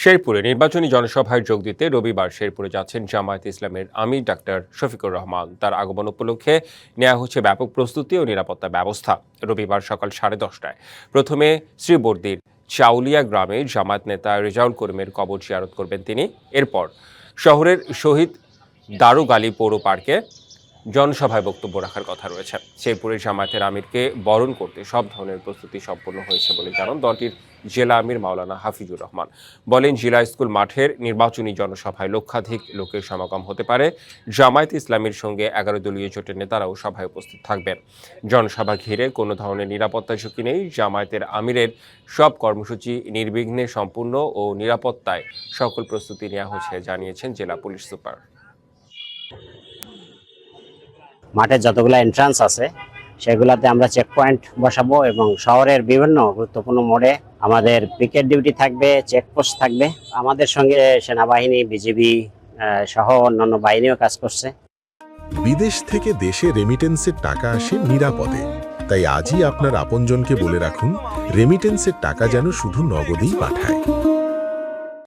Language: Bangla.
শেরপুরে নির্বাচনী জনসভায় যোগ দিতে রবিবার শেরপুরে যাচ্ছেন জামায়াতে ইসলামের আমির ডাক্তার শফিকুর রহমান। তার আগমন উপলক্ষে নেওয়া হচ্ছে ব্যাপক প্রস্তুতি ও নিরাপত্তা ব্যবস্থা। রবিবার সকাল 10:30টায় প্রথমে শ্রীবর্দীর চাউলিয়া গ্রামে জামায়াত নেতা রেজাউল করিমের কবর জিয়ারত করবেন তিনি। এরপর শহরের শহীদ দারুগ আলী পৌর পার্কে জনসভায় বক্তব্য রাখার কথা রয়েছে। শেরপুরের জামায়াতের আমিরকে বরণ করতে সব ধরনের প্রস্তুতি সম্পন্ন হয়েছে বলে জানান দলটির জেলা আমির মাওলানা হাফিজুর রহমান। বলেন, জিলা স্কুল মাঠের নির্বাচনী জনসভায় লক্ষাধিক লোকের সমাগম হতে পারে। জামায়াত ইসলামীর সঙ্গে 11 দলীয় জোটের নেতারাও সভায় উপস্থিত থাকবেন। জনসভা ঘিরে কোনো ধরনের নিরাপত্তা ঝুঁকি নেই। জামায়াতের আমিরের সব কর্মসূচি নির্বিঘ্নে সম্পূর্ণ ও নিরাপত্তায় সকল প্রস্তুতি নেওয়া হচ্ছে জানিয়েছেন জেলা পুলিশ সুপার। মাঠে যতগুলো এন্ট্রান্স আছে সেগুলাতে আমরা চেক পয়েন্ট বসাবো এবং শহরের বিভিন্ন গুরুত্বপূর্ণ মোড়ে আমাদের পিকেট ডিউটি থাকবে, চেকপোস্ট থাকবে। আমাদের সঙ্গে সেনাবাহিনী, বিজিবি সহ অন্যান্য বাহিনীও কাজ করছে। বিদেশ থেকে দেশে রেমিটেন্সের টাকা আসে নিরাপদে। তাই আজই আপনার আপনজনকে বলে রাখুন, রেমিটেন্সের টাকা যেন শুধু নগদেই পাঠায়।